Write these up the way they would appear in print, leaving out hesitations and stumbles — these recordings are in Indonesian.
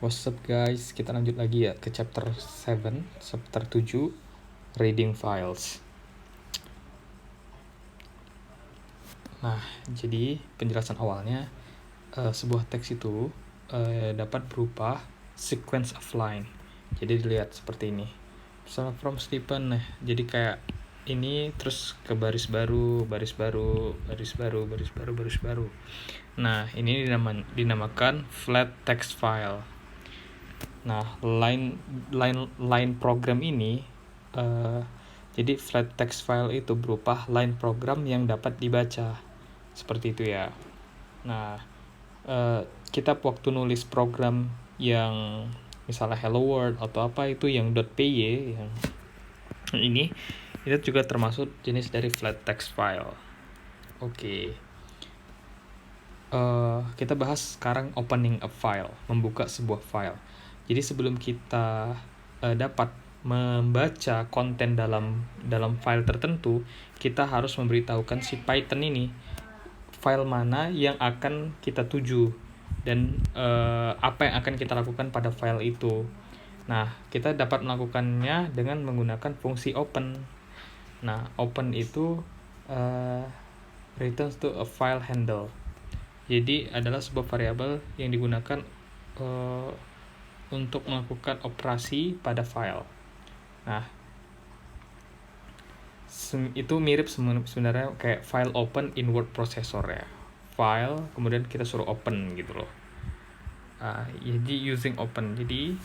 What's up guys, kita lanjut lagi ya ke chapter 7, chapter 7, reading files. Nah, jadi penjelasan awalnya, sebuah teks itu dapat berupa sequence of line. Jadi dilihat seperti ini. Misalnya from Stephen, jadi kayak ini terus ke baris baru. Nah, ini dinamakan flat text file. Nah, line program ini, jadi flat text file itu berupa line program yang dapat dibaca, seperti itu ya. Nah, kita waktu nulis program yang misalnya hello world atau apa itu yang .py yang ini, itu juga termasuk jenis dari flat text file. Oke. Kita bahas sekarang opening a file, membuka sebuah file. Jadi sebelum kita dapat membaca konten dalam file tertentu, kita harus memberitahukan si Python ini file mana yang akan kita tuju dan apa yang akan kita lakukan pada file itu. Nah, kita dapat melakukannya dengan menggunakan fungsi open. Nah, open itu returns to a file handle. Jadi adalah sebuah variabel yang digunakan untuk melakukan operasi pada file. Nah, itu mirip sebenarnya kayak file open in word processor ya. File, kemudian kita suruh open gitu loh. Jadi using open. Jadi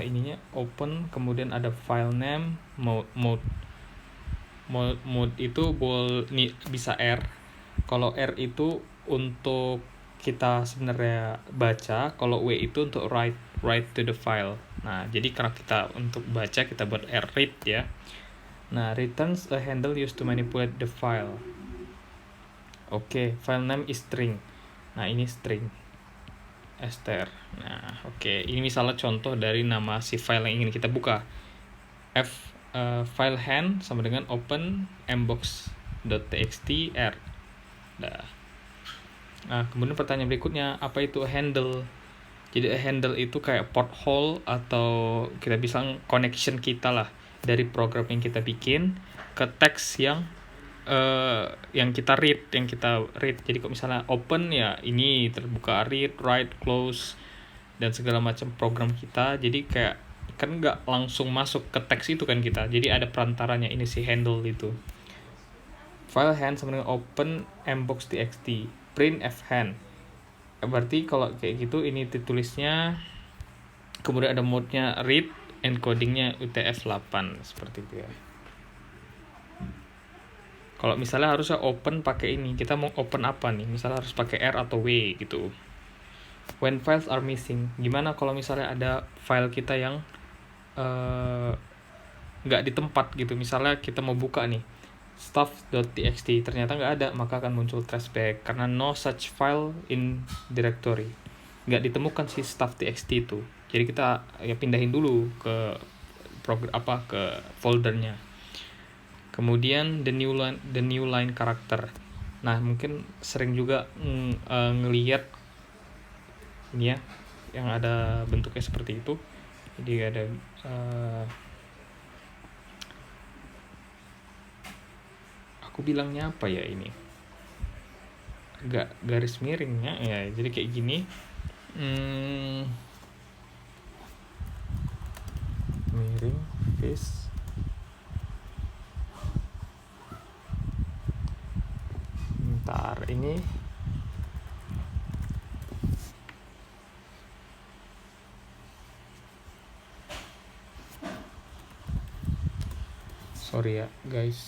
ininya open, kemudian ada file name, mode itu bisa R. Kalau R itu untuk kita sebenarnya baca, kalau W itu untuk write to the file. Nah, jadi karena kita untuk baca kita buat R read ya. Nah, returns a handle used to manipulate the file. Oke, file name is string. Nah, ini string str. Nah, oke. Ini misalnya contoh dari nama si file yang ingin kita buka. File hand sama dengan open mbox.txt r. Nah, kemudian pertanyaan berikutnya, apa itu a handle? Jadi a handle itu kayak porthole atau kita bilang connection kita lah dari program yang kita bikin ke teks yang kita read, Jadi kalau misalnya open ya ini terbuka, read, write, close dan segala macam program kita. Jadi kayak kan nggak langsung masuk ke teks itu kan kita. Jadi ada perantaranya, ini si handle itu. File hand sama dengan open mbox.txt, print f hand. Berarti kalau kayak gitu ini ditulisnya, kemudian ada mode-nya read, encodingnya UTF-8 seperti itu ya. Kalau misalnya harusnya open pakai ini, kita mau open apa nih? Misalnya harus pakai R atau W gitu. When files are missing, gimana kalau misalnya ada file kita yang nggak di tempat gitu. Misalnya kita mau buka nih stuff.txt, ternyata nggak ada, maka akan muncul trashback karena no such file in directory. Nggak ditemukan si stuff.txt itu. Jadi kita ya pindahin dulu ke ke foldernya. Kemudian the new line character. Nah, mungkin sering juga ngelihat ini ya, yang ada bentuknya seperti itu. Jadi ada aku bilangnya apa ya ini? Agak garis miringnya ya. Jadi kayak gini. Miring, face. Bentar, ini sorry ya guys.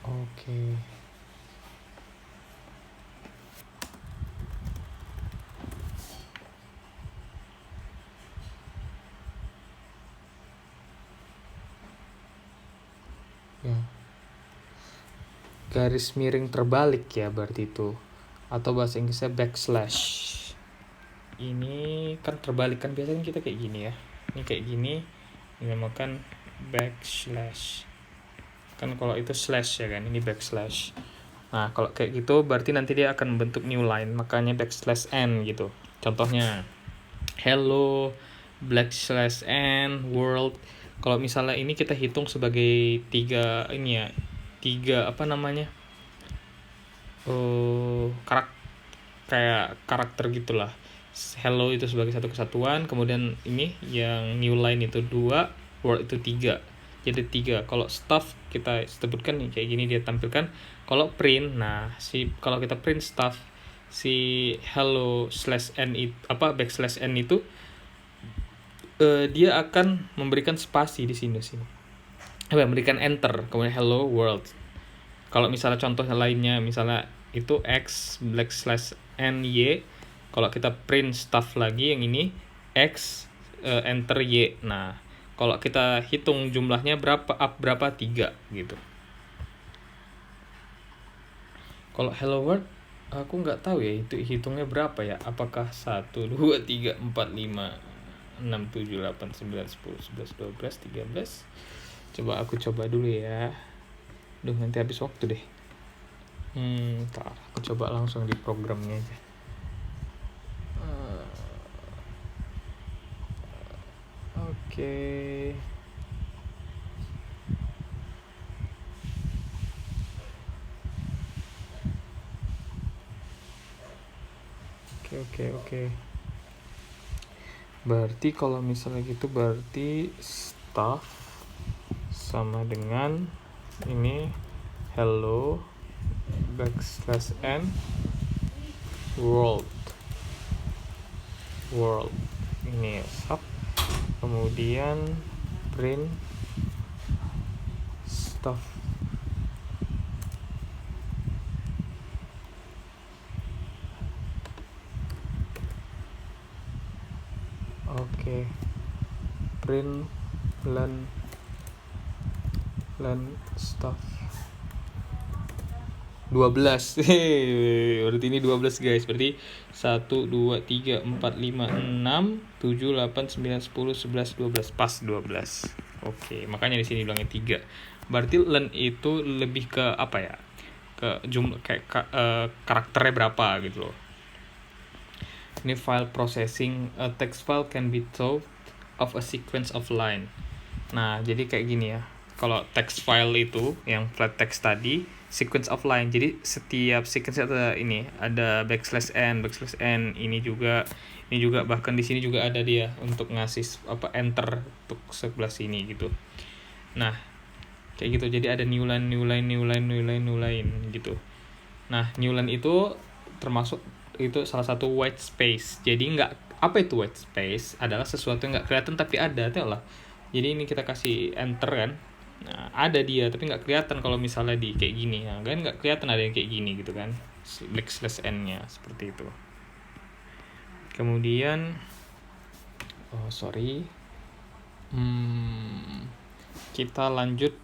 Oke. Ya. Garis miring terbalik ya berarti itu. Atau bahasa Inggrisnya backslash. Ini kan terbalik kan, biasanya kita kayak gini ya. Ini kayak gini dinamakan backslash. Kan kalau itu slash ya kan, ini backslash. Nah, kalau kayak gitu berarti nanti dia akan membentuk new line, makanya backslash n gitu. Contohnya, hello, backslash n, world. Kalau misalnya ini kita hitung sebagai tiga apa namanya, kayak karakter gitulah. Hello itu sebagai satu kesatuan, kemudian ini yang new line itu 2, world itu 3. Jadi 3. Kalau stuff kita sebutkan nih kayak gini dia tampilkan. Kalau print, kalau kita print stuff, si hello slash n itu backslash n itu dia akan memberikan spasi di sini. Memberikan enter, kemudian hello world. Kalau misalnya contoh lainnya, misalnya itu x backslash n y, kalau kita print stuff lagi yang ini x enter y. Nah, kalau kita hitung jumlahnya berapa 3 gitu. Kalau hello world aku nggak tahu ya itu hitungnya berapa ya, apakah 1 2 3 4 5 6 7 8 9 10 11 12 13. Aku coba dulu ya. Nanti habis waktu deh. Ntar aku coba langsung di programnya aja. Oke. Berarti kalau misalnya gitu berarti stuff sama dengan ini hello backslash n world ini sub, kemudian print stuff. Oke. Print len stuff 12. Berarti ini 12 guys. Berarti 1 2 3 4 5 6 7 8 9 10 11 12 pas 12. Oke, makanya di sini bilangnya 3. Berarti len itu lebih ke apa ya? Ke jumlah kayak karakternya berapa gitu loh. Ini file processing, a text file can be thought of a sequence of line. Nah, jadi kayak gini ya. Kalau text file itu yang flat text tadi, sequence of line. Jadi setiap sequence ada backslash n, ini juga bahkan di sini juga ada dia untuk ngasih enter untuk sebelah sini gitu. Nah, kayak gitu. Jadi ada new line gitu. Nah, new line itu termasuk itu salah satu white space. Jadi apa itu white space? Adalah sesuatu yang nggak kelihatan tapi ada, tuh lah. Jadi ini kita kasih enter kan. Nah, ada dia tapi nggak kelihatan kalau misalnya di kayak gini. Nah, kan nggak kelihatan ada yang kayak gini gitu kan. Backslash n-nya seperti itu. Kemudian kita lanjut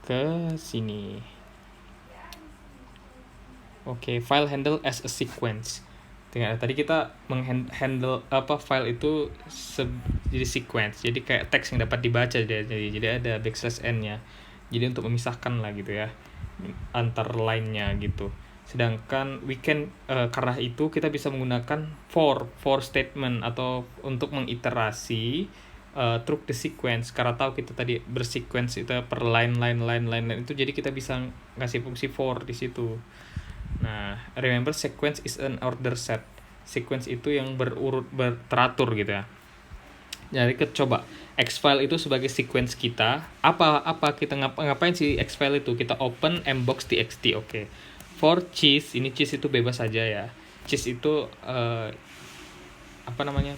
ke sini. Oke, file handle as a sequence. Tadi kita menghandle file itu jadi sequence. Jadi kayak teks yang dapat dibaca jadi ada backslash n-nya. Jadi untuk memisahkan lah gitu ya antar line-nya gitu. Sedangkan karena itu kita bisa menggunakan for statement atau untuk mengiterasi through the sequence. Karena tahu kita tadi bersequence itu per line itu, jadi kita bisa ngasih fungsi for di situ. Nah, remember sequence is an order set. Sequence itu yang teratur gitu ya. Jadi coba X-file itu sebagai sequence kita. Apa kita ngapain sih X-file itu? Kita open mbox.txt. Oke. For cheese, ini cheese itu bebas saja ya. Cheese itu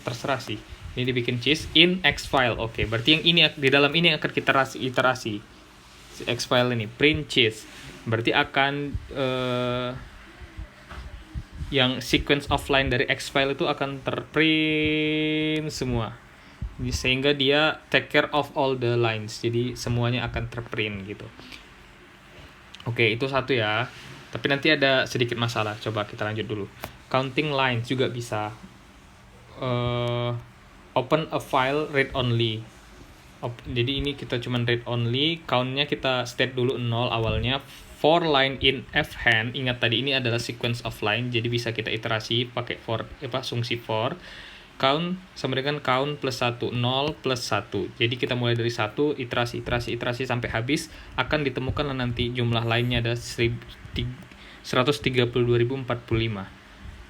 terserah sih. Ini dibikin cheese in X-file. Oke, berarti yang ini di dalam ini akan kita iterasi. X-file ini print cheese. Berarti akan yang sequence offline dari X-file itu akan terprint semua. Sehingga dia take care of all the lines. Jadi semuanya akan terprint gitu. Oke, itu satu ya. Tapi nanti ada sedikit masalah. Coba kita lanjut dulu. Counting lines juga bisa. Open a file read only. Jadi ini kita cuman read only, count-nya kita state dulu 0 awalnya. For line in fhan, ingat tadi ini adalah sequence of line, jadi bisa kita iterasi pakai for fungsi for. Count sama dengan count plus 1, 0 plus 1. Jadi kita mulai dari 1, iterasi sampai habis, akan ditemukan nanti jumlah lainnya ada 132.045.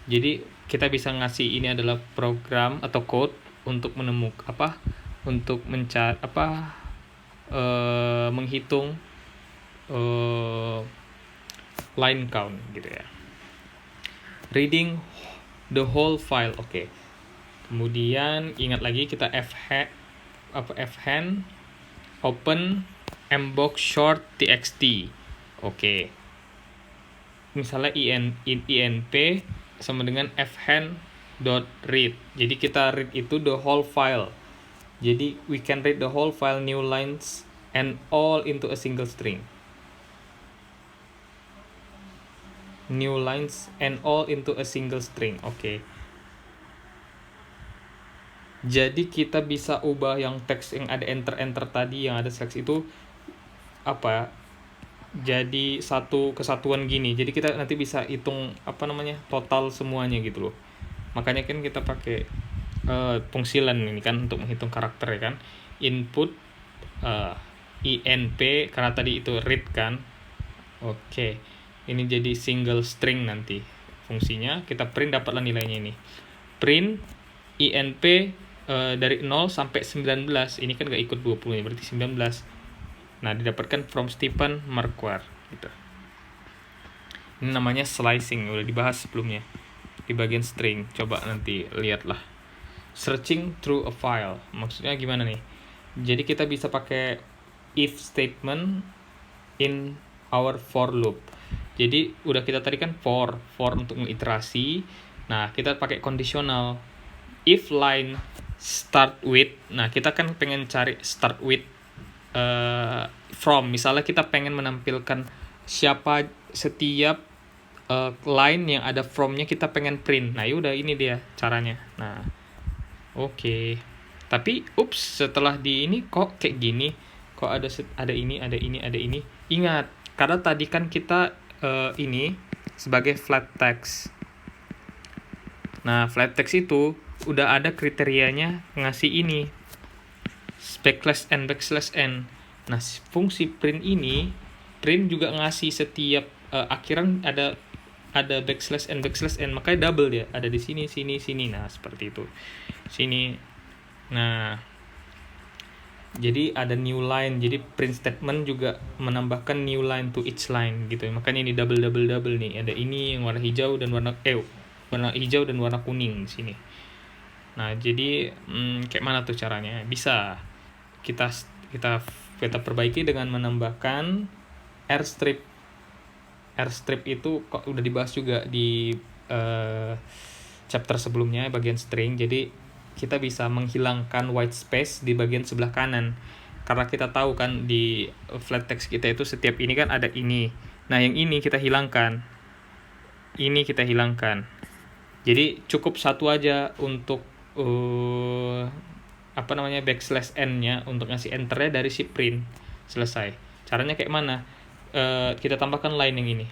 Jadi kita bisa ngasih ini adalah program atau code untuk menemukan untuk mencari menghitung line count gitu ya. Reading the whole file, oke. Kemudian ingat lagi kita fhan open mbox short txt, oke. Misalnya inp sama dengan fhan.read. Jadi kita read itu the whole file. Jadi we can read the whole file, new lines and all into a single string. New lines and all into a single string. Oke. Jadi kita bisa ubah yang teks yang ada enter tadi, yang ada slash itu jadi satu kesatuan gini. Jadi kita nanti bisa hitung total semuanya gitu loh. Makanya kan kita pakai fungsi len ini kan untuk menghitung karakter ya kan. Input inp karena tadi itu read kan. Oke. Ini jadi single string nanti fungsinya. Kita print dapatlah nilainya ini. Print inp dari 0 sampai 19. Ini kan gak ikut 20 ya, berarti 19. Nah, didapatkan from Stephen Marquardt gitu. Ini namanya slicing, udah dibahas sebelumnya di bagian string. Coba nanti lihatlah. Searching through a file. Maksudnya gimana nih? Jadi kita bisa pakai if statement in our for loop. Jadi udah kita tadi kan for untuk mengiterasi. Nah, kita pakai kondisional. If line start with, nah kita kan pengen cari start with from. Misalnya kita pengen menampilkan setiap line yang ada from-nya kita pengen print. Nah, yaudah ini dia caranya. Nah, oke. Tapi setelah di ini kok kayak gini? Kok ada ini. Ingat, karena tadi kan kita ini sebagai flat text. Nah, flat text itu udah ada kriterianya ngasih ini /n /n. Nah, fungsi print juga ngasih setiap akhiran ada /n, makanya double dia, ada di sini. Nah, seperti itu. Sini. Nah, jadi ada new line, jadi print statement juga menambahkan new line to each line gitu. Makanya ini double nih. Ada ini yang warna hijau dan warna kuning di sini. Nah, jadi kayak mana tuh caranya? Bisa kita perbaiki dengan menambahkan r-strip. R-strip itu kok udah dibahas juga di chapter sebelumnya bagian string. Jadi kita bisa menghilangkan white space di bagian sebelah kanan. Karena kita tahu kan di flat text kita itu setiap ini kan ada ini. Nah, yang ini kita hilangkan. Ini kita hilangkan. Jadi cukup satu aja untuk /n-nya untuk ngasih enter-nya dari si print. Selesai. Caranya kayak mana? Kita tambahkan line yang ini.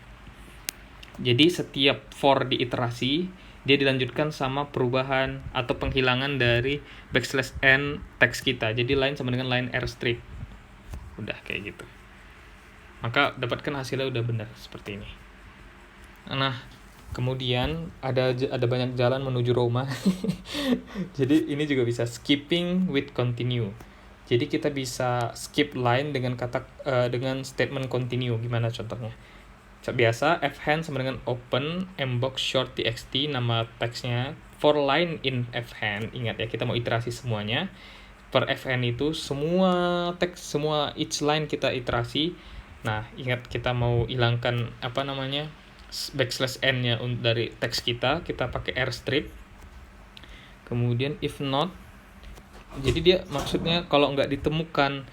Jadi setiap for diiterasi, dia dilanjutkan sama perubahan atau penghilangan dari /n teks kita. Jadi line sama dengan line r-strip. Udah kayak gitu. Maka dapatkan hasilnya udah benar seperti ini. Nah, kemudian ada banyak jalan menuju Roma. Jadi ini juga bisa skipping with continue. Jadi kita bisa skip line dengan dengan statement continue. Gimana contohnya? Biasa fhan sama dengan open mbox short txt, nama teksnya. For line in fhan, ingat ya, kita mau iterasi semuanya. Per fn itu semua teks, semua each line kita iterasi. Nah, ingat kita mau hilangkan /n-nya dari teks kita pakai r-strip. Kemudian if not, jadi dia maksudnya kalau nggak ditemukan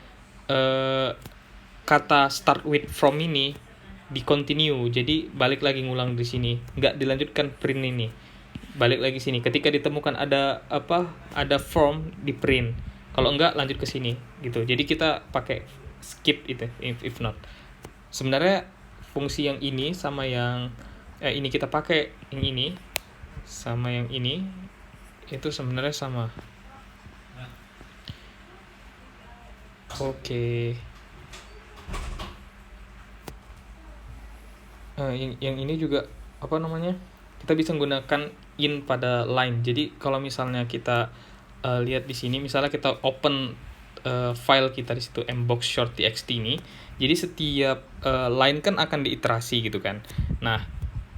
kata start with from ini di continue, jadi balik lagi ngulang di sini, nggak dilanjutkan print ini, balik lagi sini. Ketika ditemukan ada from di print. Kalau enggak lanjut ke sini gitu. Jadi kita pakai skip itu if not. Sebenarnya fungsi yang ini sama yang ini kita pakai yang ini sama yang ini itu sebenarnya sama. Oke. Yang ini juga apa namanya? Kita bisa menggunakan in pada line. Jadi kalau misalnya kita lihat di sini, misalnya kita open file kita di situ mbox short.txt ini, jadi setiap line kan akan diiterasi gitu kan. Nah,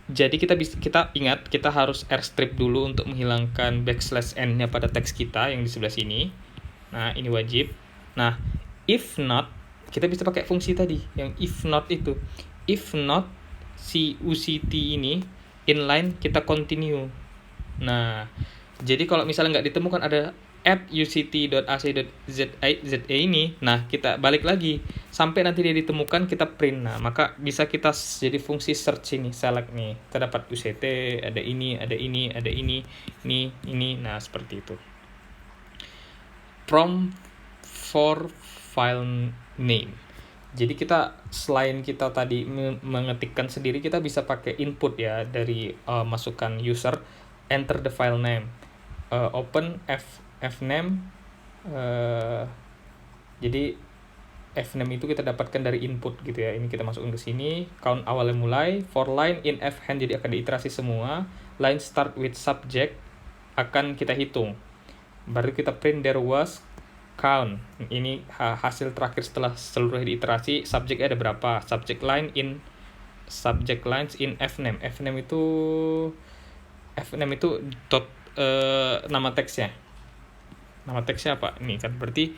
jadi kita ingat kita harus strip dulu untuk menghilangkan backslash n-nya pada teks kita yang di sebelah sini. Nah, ini wajib. Nah, if not, kita bisa pakai fungsi tadi yang if not itu. If not si uct ini inline, kita continue. Nah, jadi kalau misalnya nggak ditemukan ada at uct.ac.za ini, nah kita balik lagi sampai nanti dia ditemukan, kita print. Nah, maka bisa kita jadi fungsi search ini, select nih, kita dapat uct, ada ini, ada ini, ada ini, ini. Nah, seperti itu. Prompt for file name. Jadi kita selain kita tadi mengetikkan sendiri, kita bisa pakai input ya dari masukan user, enter the file name, open fname. Jadi fname itu kita dapatkan dari input gitu ya. Ini kita masukin ke sini, count awalnya mulai, for line in fn jadi akan diiterasi semua, line start with subject akan kita hitung, baru kita print there was count. Ini hasil terakhir setelah seluruh diiterasi, subjeknya ada berapa, subject lines in fname. Fname itu nama teksnya apa ini kan, berarti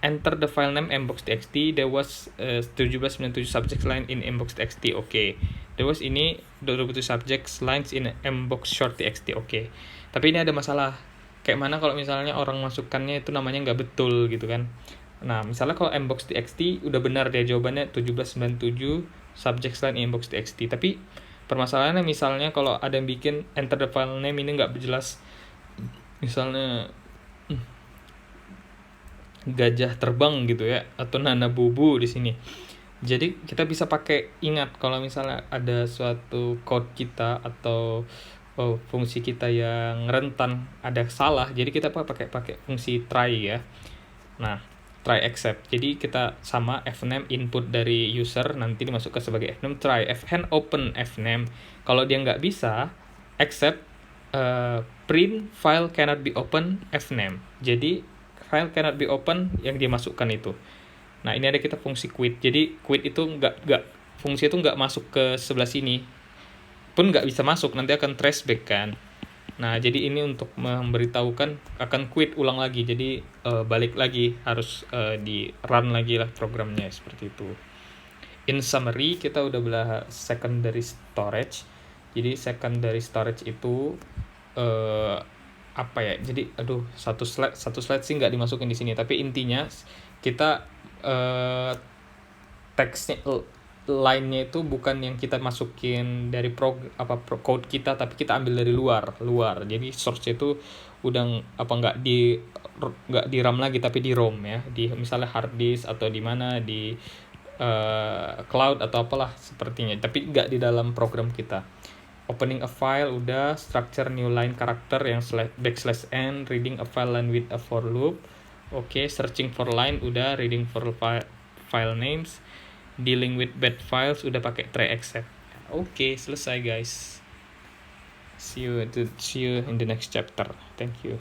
enter the file name mbox.txt, there was 1797 subject line in mbox.txt. Oke. There was ini 27 subject lines in mbox short.txt. Oke. Tapi ini ada masalah. Kayak mana kalau misalnya orang masukkannya itu namanya nggak betul gitu kan. Nah, misalnya kalau mbox.txt udah benar dia jawabannya 1797 subject line in mbox.txt, tapi permasalahannya misalnya kalau ada yang bikin enter the file name ini nggak jelas, misalnya gajah terbang gitu ya, atau nana bubu di sini. Jadi kita bisa pakai, ingat kalau misalnya ada suatu code kita atau fungsi kita yang rentan ada salah, jadi kita pakai fungsi try ya. Nah, try except. Jadi kita sama fname input dari user nanti dimasukkan sebagai fname, try fn open fname. Kalau dia nggak bisa, except print file cannot be open fname. Jadi file cannot be open yang dia masukkan itu. Nah, ini ada kita fungsi quit. Jadi quit itu fungsi itu nggak masuk ke sebelah sini, pun nggak bisa masuk, nanti akan trace back kan. Nah, jadi ini untuk memberitahukan akan quit ulang lagi. Jadi balik lagi, harus di run lagi lah programnya, seperti itu. In summary, kita udah bahas secondary storage. Jadi secondary storage itu apa ya? Jadi satu slide sih nggak dimasukin di sini, tapi intinya kita teksnya line-nya itu bukan yang kita masukin dari code kita, tapi kita ambil dari luar. Jadi source itu udah nggak di RAM lagi, tapi di ROM ya, di misalnya hard disk atau di mana, di cloud atau apalah sepertinya, tapi nggak di dalam program kita. Opening a file udah, structure new line character yang backslash n, reading a file line with a for loop. Oke, searching for line udah, reading for file names, dealing with bad files udah pakai try except. Oke, selesai guys. See you in the next chapter. Thank you.